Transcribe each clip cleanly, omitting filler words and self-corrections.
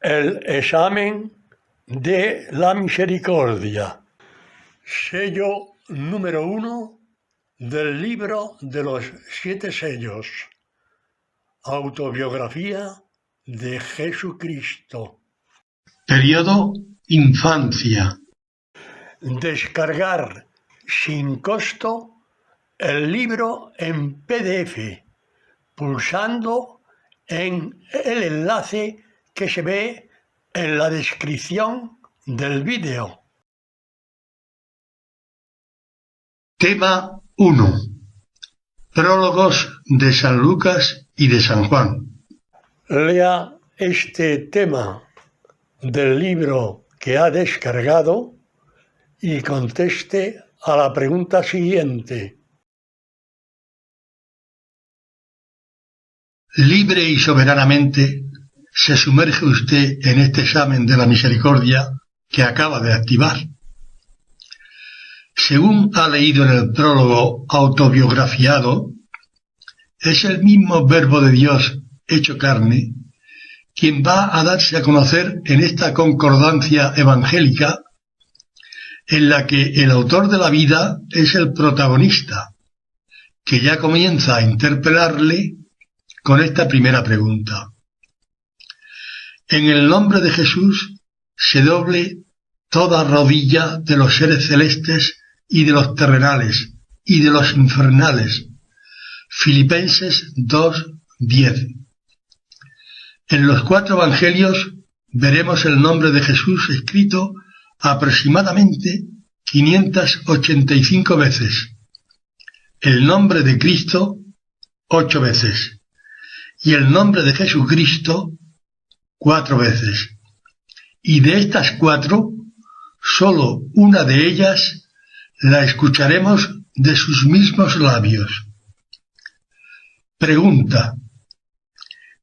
El examen de la misericordia. Sello número 1 del libro de los 7 sellos. Autobiografía de Jesucristo. Periodo infancia. Descargar sin costo el libro en PDF pulsando en el enlace que se ve en la descripción del vídeo. Tema 1. Prólogos de San Lucas y de San Juan. Lea este tema del libro que ha descargado y conteste a la pregunta siguiente. Libre y soberanamente se sumerge usted en este examen de la misericordia que acaba de activar. Según ha leído en el prólogo autobiografiado, es el mismo Verbo de Dios hecho carne quien va a darse a conocer en esta concordancia evangélica en la que el autor de la vida es el protagonista, que ya comienza a interpelarle con esta primera pregunta. En el nombre de Jesús se doble toda rodilla de los seres celestes y de los terrenales y de los infernales. Filipenses 2:10. En los 4 evangelios veremos el nombre de Jesús escrito aproximadamente 585 veces, el nombre de Cristo 8 veces y el nombre de Jesucristo 4 veces. Y de estas 4, sólo una de ellas la escucharemos de sus mismos labios. Pregunta: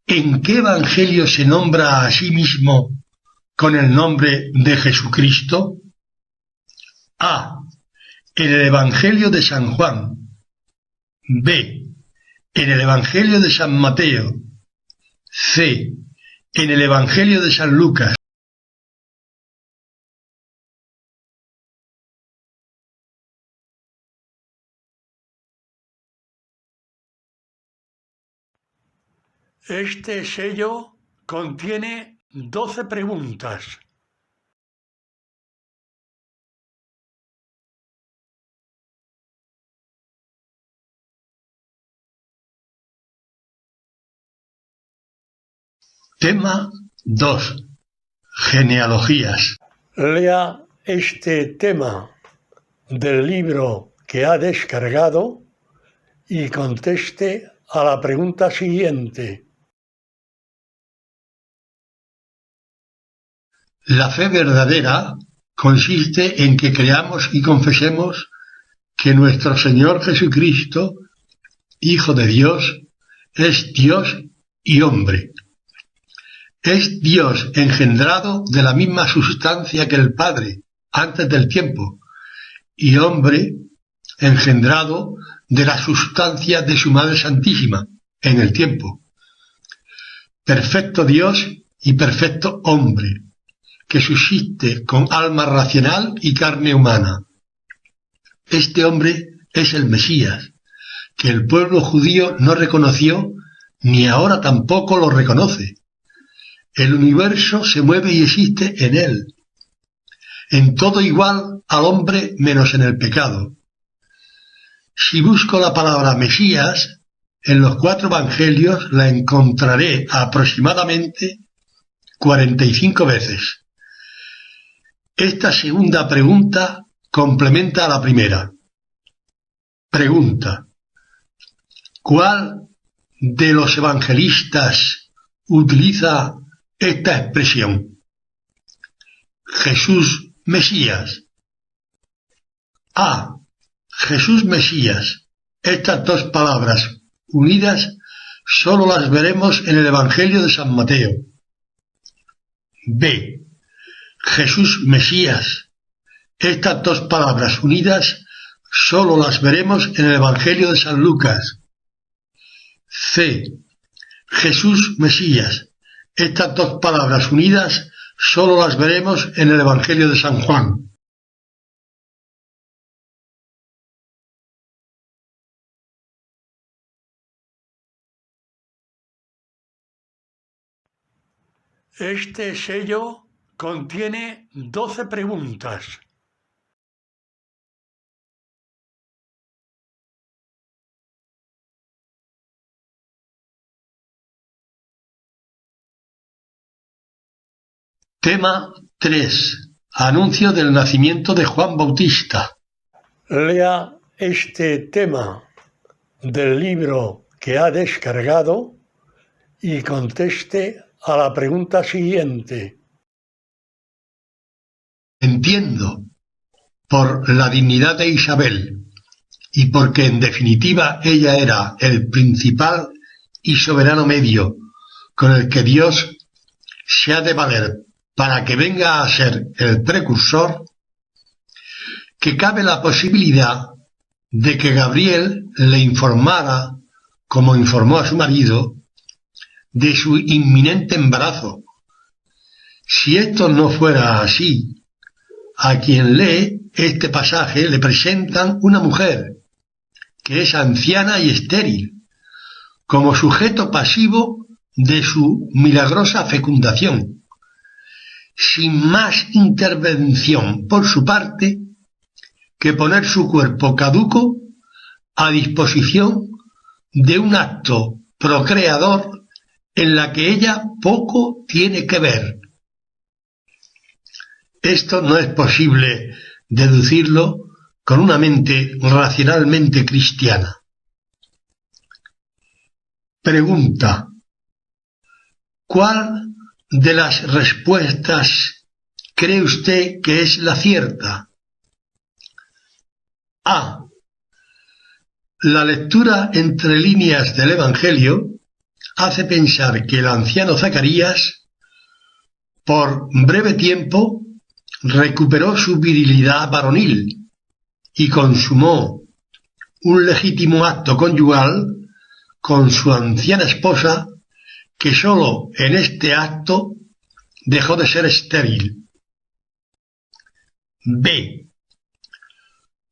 ¿en qué evangelio se nombra a sí mismo con el nombre de Jesucristo? A. En el Evangelio de San Juan. B. En el Evangelio de San Mateo. C. En el Evangelio de San Lucas. Este sello contiene 12 preguntas. Tema 2. Genealogías. Lea este tema del libro que ha descargado y conteste a la pregunta siguiente. La fe verdadera consiste en que creamos y confesemos que nuestro Señor Jesucristo, Hijo de Dios, es Dios y hombre. Es Dios engendrado de la misma sustancia que el Padre antes del tiempo, y hombre engendrado de la sustancia de su Madre Santísima en el tiempo. Perfecto Dios y perfecto hombre, que subsiste con alma racional y carne humana. Este hombre es el Mesías, que el pueblo judío no reconoció ni ahora tampoco lo reconoce. El universo se mueve y existe en él, en todo igual al hombre menos en el pecado. Si busco la palabra Mesías, en los 4 evangelios la encontraré aproximadamente 45 veces. Esta segunda pregunta complementa a la primera. Pregunta: ¿cuál de los evangelistas utiliza esta expresión? Jesús Mesías. A. Jesús Mesías. Estas 2 palabras unidas solo las veremos en el Evangelio de San Mateo. B. Jesús Mesías. Estas 2 palabras unidas solo las veremos en el Evangelio de San Lucas. C. Jesús Mesías. Estas dos palabras unidas solo las veremos en el Evangelio de San Juan. Este sello contiene 12 preguntas. Tema 3. Anuncio del nacimiento de Juan Bautista. Lea este tema del libro que ha descargado y conteste a la pregunta siguiente. Entiendo, por la dignidad de Isabel y porque en definitiva ella era el principal y soberano medio con el que Dios se ha de valer para que venga a ser el precursor, que cabe la posibilidad de que Gabriel le informara, como informó a su marido, de su inminente embarazo. Si esto no fuera así, a quien lee este pasaje le presentan una mujer que es anciana y estéril, como sujeto pasivo de su milagrosa fecundación, sin más intervención por su parte que poner su cuerpo caduco a disposición de un acto procreador en la que ella poco tiene que ver. Esto no es posible deducirlo con una mente racionalmente cristiana. Pregunta: ¿cuál de las respuestas cree usted que es la cierta? A. La lectura entre líneas del Evangelio hace pensar que el anciano Zacarías, por breve tiempo, recuperó su virilidad varonil y consumó un legítimo acto conyugal con su anciana esposa, que sólo en este acto dejó de ser estéril. B.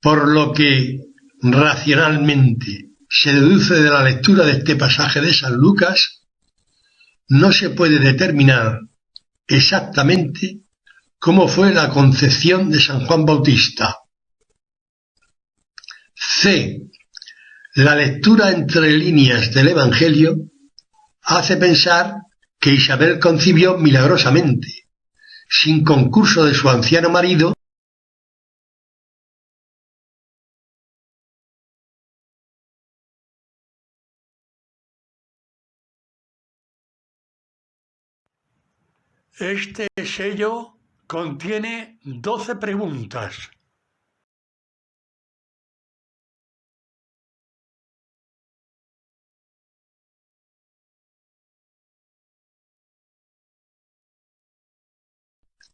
Por lo que racionalmente se deduce de la lectura de este pasaje de San Lucas, no se puede determinar exactamente cómo fue la concepción de San Juan Bautista. C. La lectura entre líneas del Evangelio hace pensar que Isabel concibió milagrosamente, sin concurso de su anciano marido. Este sello contiene 12 preguntas.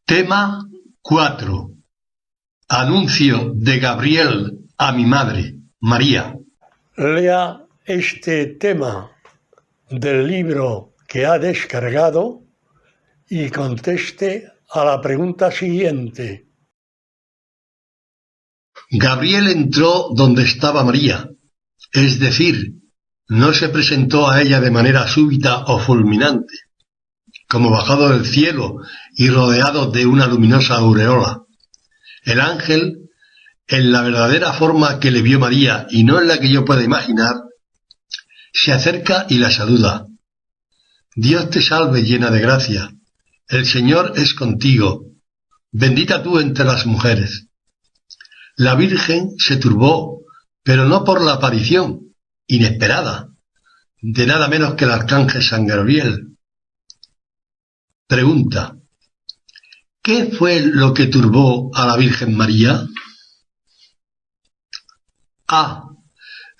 Tema 4. Anuncio de Gabriel a mi madre, María. Lea este tema del libro que ha descargado y conteste a la pregunta siguiente. Gabriel entró donde estaba María, es decir, no se presentó a ella de manera súbita o fulminante, como bajado del cielo y rodeado de una luminosa aureola. El ángel, en la verdadera forma que le vio María y no en la que yo pueda imaginar, se acerca y la saluda. Dios te salve, llena de gracia. El Señor es contigo. Bendita tú entre las mujeres. La Virgen se turbó, pero no por la aparición inesperada de nada menos que el arcángel San Gabriel. Pregunta: ¿qué fue lo que turbó a la Virgen María? A.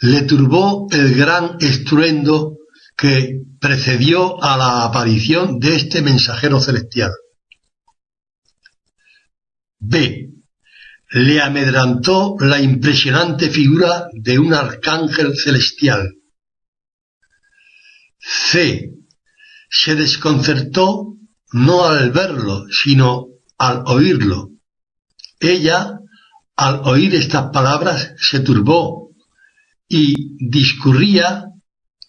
Le turbó el gran estruendo que precedió a la aparición de este mensajero celestial. B. Le amedrantó la impresionante figura de un arcángel celestial. C. se desconcertó no al verlo, sino al oírlo. Ella, al oír estas palabras, se turbó y discurría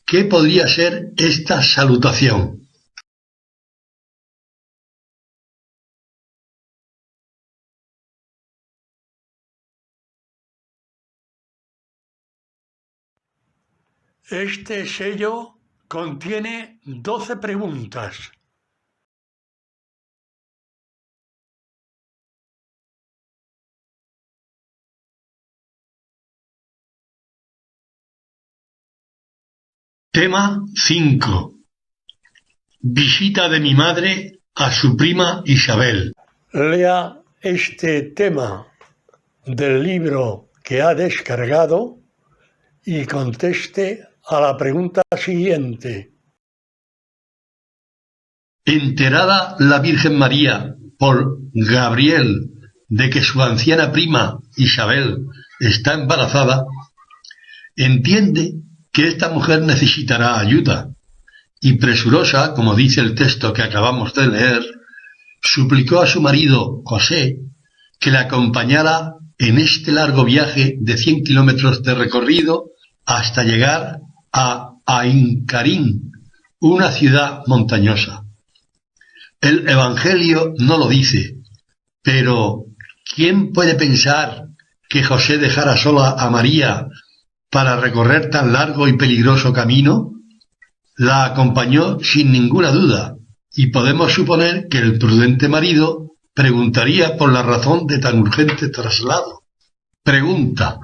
qué podría ser esta salutación. Este sello contiene 12 preguntas. Tema 5. Visita de mi madre a su prima Isabel. Lea este tema del libro que ha descargado y conteste a la pregunta siguiente. Enterada la Virgen María por Gabriel de que su anciana prima Isabel está embarazada, entiende que esta mujer necesitará ayuda y presurosa, como dice el texto que acabamos de leer, suplicó a su marido José que la acompañara en este largo viaje de 100 kilómetros de recorrido hasta llegar a Ain Karim, una ciudad montañosa. El Evangelio no lo dice, pero ¿quién puede pensar que José dejara sola a María para recorrer tan largo y peligroso camino? La acompañó sin ninguna duda, y podemos suponer que el prudente marido preguntaría por la razón de tan urgente traslado. Pregunta: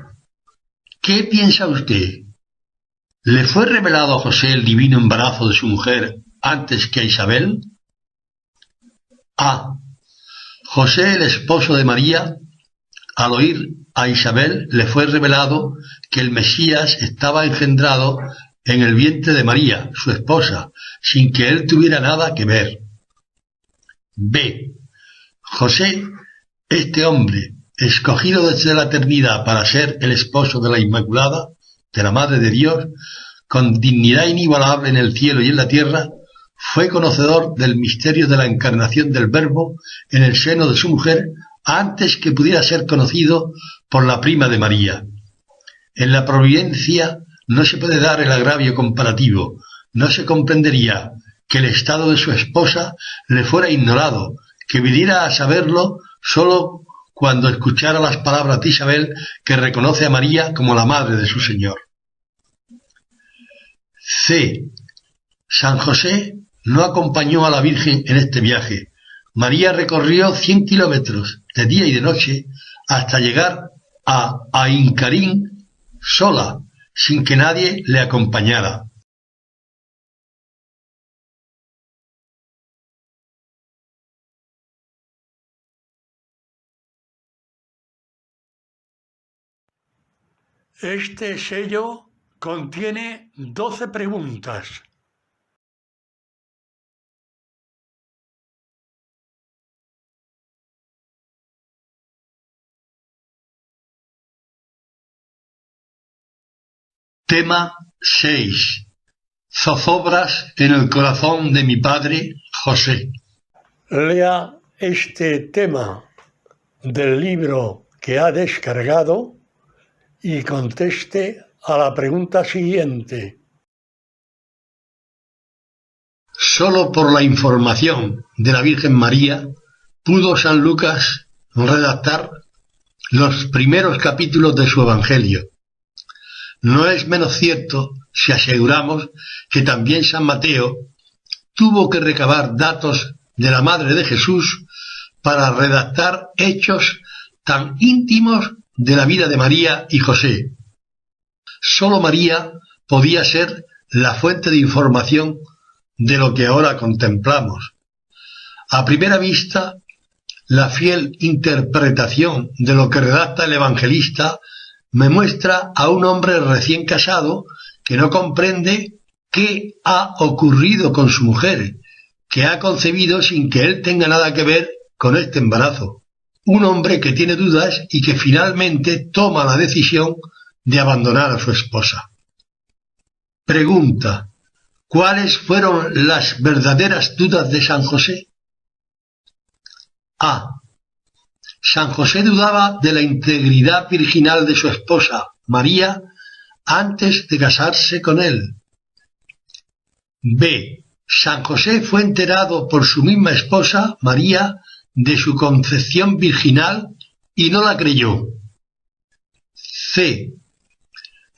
¿qué piensa usted? ¿Le fue revelado a José el divino embarazo de su mujer antes que a Isabel? A. José, el esposo de María, al oír a Isabel le fue revelado que el Mesías estaba engendrado en el vientre de María, su esposa, sin que él tuviera nada que ver. B. José, este hombre, escogido desde la eternidad para ser el esposo de la Inmaculada, de la Madre de Dios, con dignidad inigualable en el cielo y en la tierra, fue conocedor del misterio de la encarnación del Verbo en el seno de su mujer antes que pudiera ser conocido por la prima de María. En la providencia no se puede dar el agravio comparativo, no se comprendería que el estado de su esposa le fuera ignorado, que viniera a saberlo sólo cuando escuchara las palabras de Isabel, que reconoce a María como la madre de su Señor. C. San José no acompañó a la Virgen en este viaje. María recorrió 100 kilómetros de día y de noche hasta llegar a Ain Karim sola, sin que nadie le acompañara. Este sello contiene 12 preguntas. Tema 6. Zozobras en el corazón de mi padre José. Lea este tema del libro que ha descargado y conteste a la pregunta siguiente. Solo por la información de la Virgen María pudo San Lucas redactar los primeros capítulos de su Evangelio. No es menos cierto si aseguramos que también San Mateo tuvo que recabar datos de la Madre de Jesús para redactar hechos tan íntimos de la vida de María y José. Sólo María podía ser la fuente de información de lo que ahora contemplamos. A primera vista, la fiel interpretación de lo que redacta el evangelista me muestra a un hombre recién casado que no comprende qué ha ocurrido con su mujer, que ha concebido sin que él tenga nada que ver con este embarazo. Un hombre que tiene dudas y que finalmente toma la decisión de abandonar a su esposa. Pregunta: ¿Cuáles fueron las verdaderas dudas de San José? A. San José dudaba de la integridad virginal de su esposa, María, antes de casarse con él. B. San José fue enterado por su misma esposa, María, de su concepción virginal y no la creyó. C.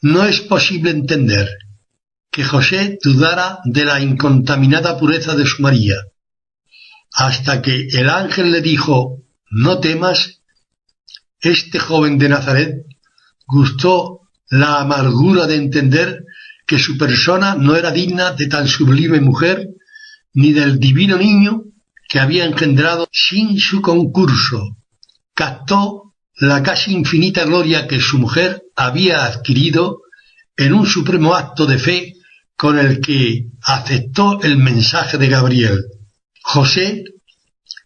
No es posible entender que José dudara de la incontaminada pureza de su María, hasta que el ángel le dijo: no temas. Este joven de Nazaret gustó la amargura de entender que su persona no era digna de tan sublime mujer, ni del divino niño que había engendrado sin su concurso. Captó la casi infinita gloria que su mujer había adquirido en un supremo acto de fe con el que aceptó el mensaje de Gabriel. José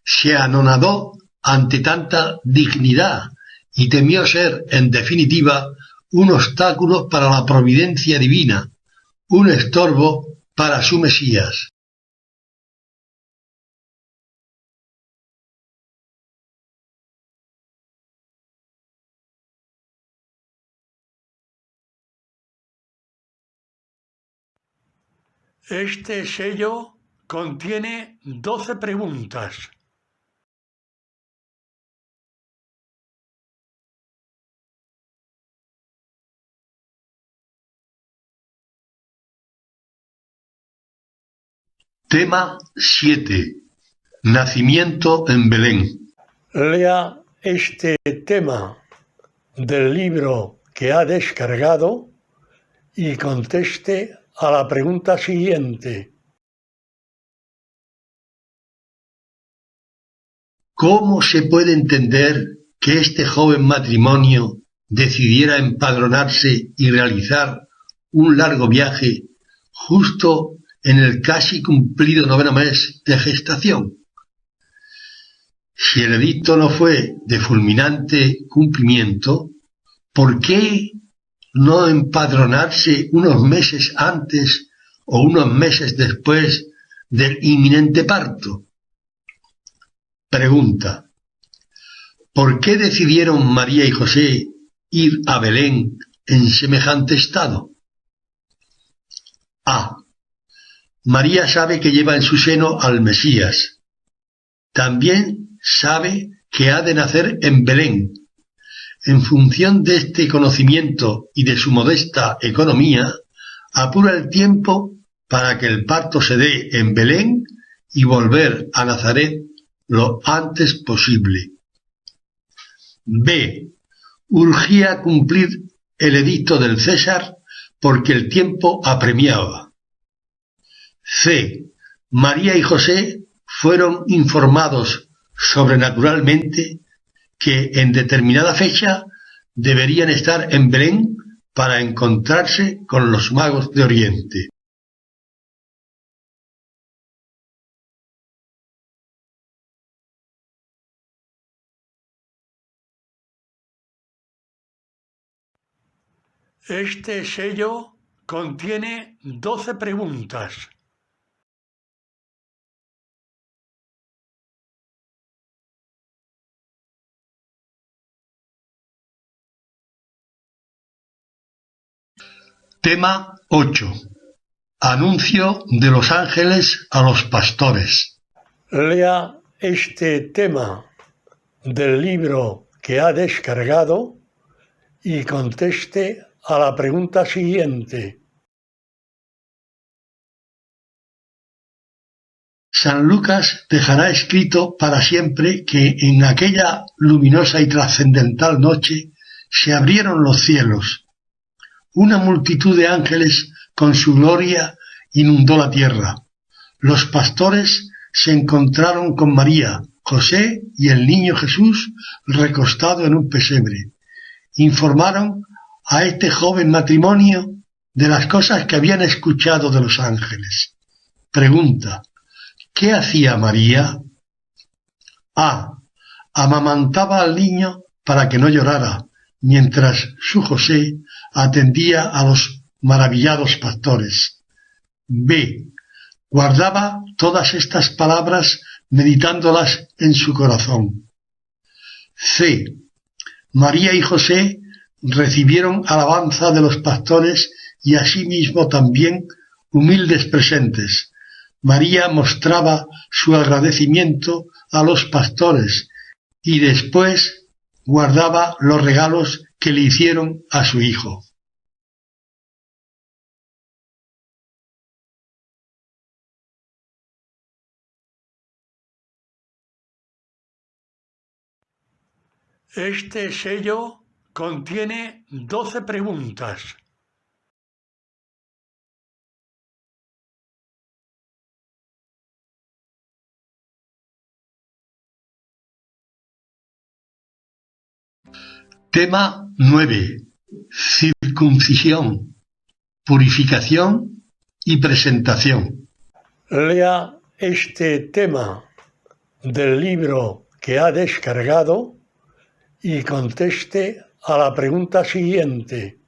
se anonadó ante tanta dignidad y temió ser, en definitiva, un obstáculo para la providencia divina, un estorbo para su Mesías. Este sello contiene 12 preguntas. Tema 7. Nacimiento en Belén. Lea este tema del libro que ha descargado y conteste a la pregunta siguiente. ¿Cómo se puede entender que este joven matrimonio decidiera empadronarse y realizar un largo viaje justo en el casi cumplido 9º mes de gestación? Si el edicto no fue de fulminante cumplimiento, ¿por qué no empadronarse unos meses antes o unos meses después del inminente parto? Pregunta: ¿por qué decidieron María y José ir a Belén en semejante estado? A. María sabe que lleva en su seno al Mesías. También sabe que ha de nacer en Belén. En función de este conocimiento y de su modesta economía, apura el tiempo para que el parto se dé en Belén y volver a Nazaret lo antes posible. B. Urgía cumplir el edicto del César porque el tiempo apremiaba. C. María y José fueron informados sobrenaturalmente que en determinada fecha deberían estar en Belén para encontrarse con los magos de Oriente. Este sello contiene 12 preguntas. Tema 8. Anuncio de los ángeles a los pastores. Lea este tema del libro que ha descargado y conteste a la pregunta siguiente. San Lucas dejará escrito para siempre que en aquella luminosa y trascendental noche se abrieron los cielos. Una multitud de ángeles con su gloria inundó la tierra. Los pastores se encontraron con María, José y el niño Jesús recostado en un pesebre. Informaron a este joven matrimonio de las cosas que habían escuchado de los ángeles. Pregunta: ¿qué hacía María? A. Amamantaba al niño para que no llorara, mientras su José atendía a los maravillados pastores. B. Guardaba todas estas palabras meditándolas en su corazón. C. María y José recibieron alabanza de los pastores y asimismo también humildes presentes. María mostraba su agradecimiento a los pastores y después guardaba los regalos que le hicieron a su hijo. Este sello contiene 12 preguntas. Tema 9. Circuncisión, purificación y presentación. Lea este tema del libro que ha descargado y conteste a la pregunta siguiente.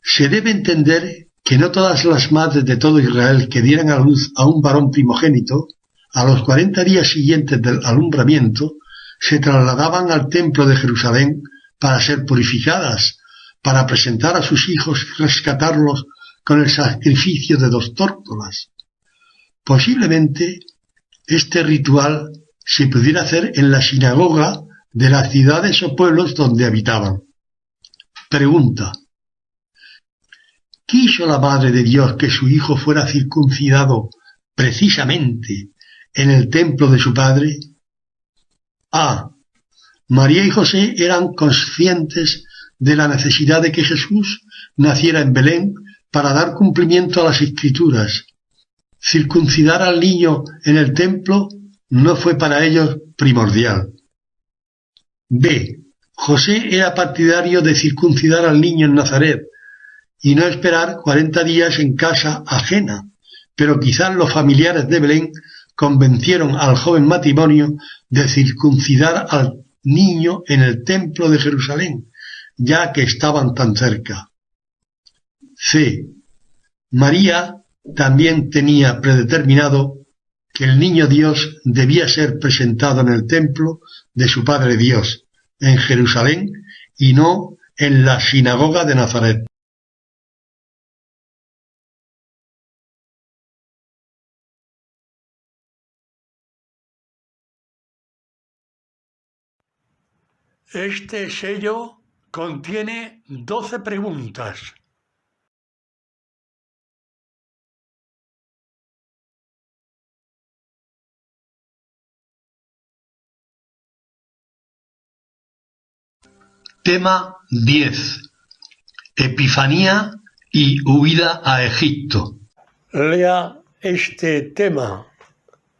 Se debe entender que no todas las madres de todo Israel que dieran a luz a un varón primogénito, a los 40 días siguientes del alumbramiento, se trasladaban al templo de Jerusalén para ser purificadas, para presentar a sus hijos y rescatarlos con el sacrificio de 2 tórtolas. Posiblemente este ritual se pudiera hacer en la sinagoga de las ciudades o pueblos donde habitaban. Pregunta: ¿quiso la Madre de Dios que su hijo fuera circuncidado precisamente en el templo de su padre? A. María y José eran conscientes de la necesidad de que Jesús naciera en Belén para dar cumplimiento a las Escrituras. Circuncidar al niño en el templo no fue para ellos primordial. B. José era partidario de circuncidar al niño en Nazaret y no esperar 40 días en casa ajena, pero quizás los familiares de Belén convencieron al joven matrimonio de circuncidar al niño en el templo de Jerusalén, ya que estaban tan cerca. C. María también tenía predeterminado que el niño Dios debía ser presentado en el templo de su Padre Dios, en Jerusalén, y no en la sinagoga de Nazaret. Este sello contiene 12 preguntas. Tema 10. Epifanía y huida a Egipto. Lea este tema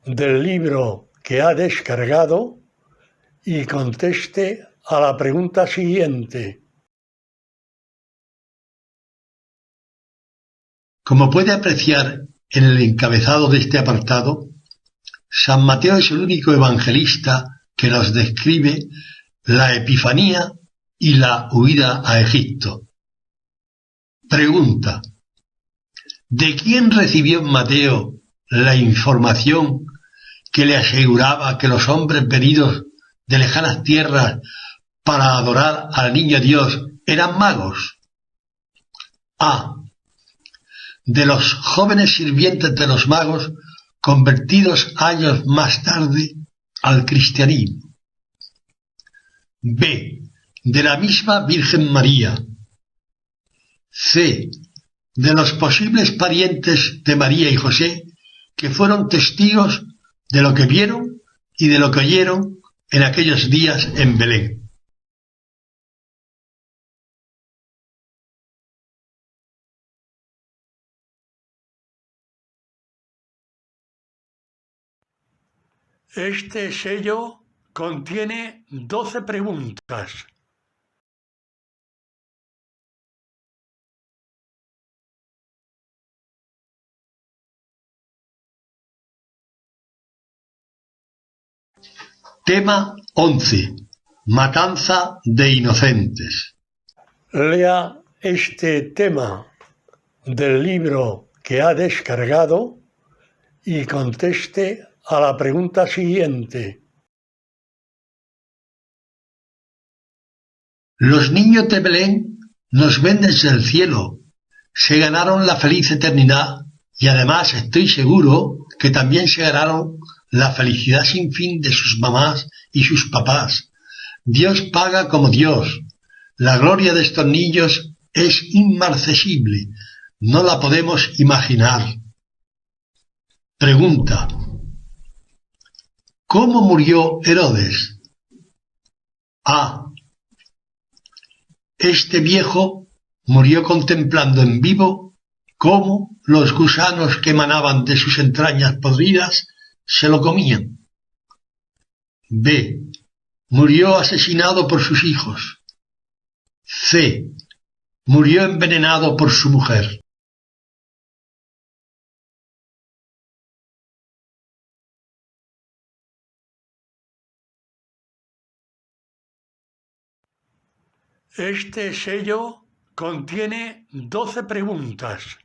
del libro que ha descargado y conteste a la pregunta siguiente. Como puede apreciar en el encabezado de este apartado, San Mateo es el único evangelista que nos describe la Epifanía y la huida a Egipto. Pregunta: ¿de quién recibió Mateo la información que le aseguraba que los hombres venidos de lejanas tierras para adorar al niño Dios eran magos? A. De los jóvenes sirvientes de los magos convertidos años más tarde al cristianismo. B. De la misma Virgen María. C. De los posibles parientes de María y José que fueron testigos de lo que vieron y de lo que oyeron en aquellos días en Belén. Este sello contiene 12 preguntas. Tema 11. Matanza de inocentes. Lea este tema del libro que ha descargado y conteste a la pregunta siguiente. Los niños de Belén nos ven desde el cielo, se ganaron la feliz eternidad y además estoy seguro que también se ganaron la felicidad sin fin de sus mamás y sus papás. Dios paga como Dios. La gloria de estos niños es inmarcesible, no la podemos imaginar. Pregunta: ¿cómo murió Herodes? A. Este viejo murió contemplando en vivo cómo los gusanos que emanaban de sus entrañas podridas se lo comían. B. Murió asesinado por sus hijos. C. Murió envenenado por su mujer. Este sello contiene 12 preguntas.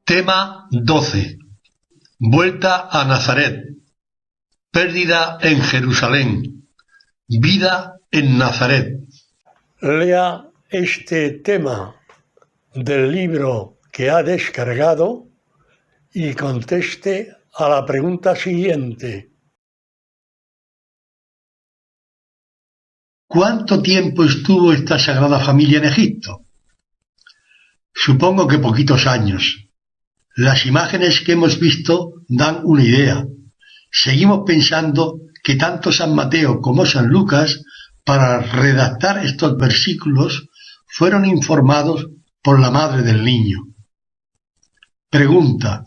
Tema 12. Vuelta a Nazaret. Pérdida en Jerusalén. Vida en Nazaret. Lea este tema del libro que ha descargado y conteste a la pregunta siguiente. ¿Cuánto tiempo estuvo esta Sagrada Familia en Egipto? Supongo que poquitos años. Las imágenes que hemos visto dan una idea. Seguimos pensando que tanto San Mateo como San Lucas, para redactar estos versículos, fueron informados por la madre del niño. Pregunta: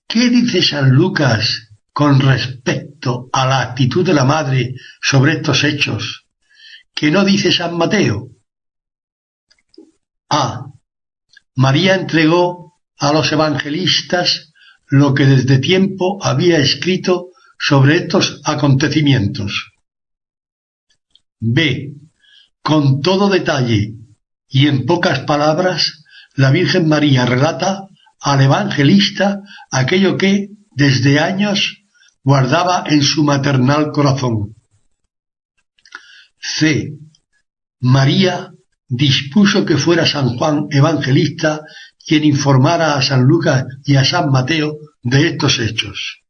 ¿qué dice San Lucas con respecto a la actitud de la madre sobre estos hechos, que no dice San Mateo? A. María entregó a los evangelistas lo que desde tiempo había escrito sobre estos acontecimientos. B. Con todo detalle y en pocas palabras, la Virgen María relata al evangelista aquello que, desde años, guardaba en su maternal corazón. C. María dispuso que fuera San Juan Evangelista quien informara a San Lucas y a San Mateo de estos hechos.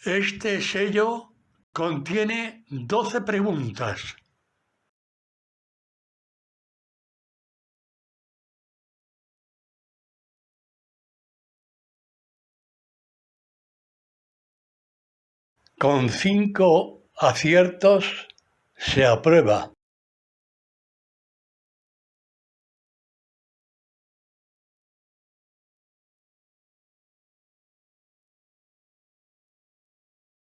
Este sello contiene 12 preguntas. Con 5 aciertos se aprueba.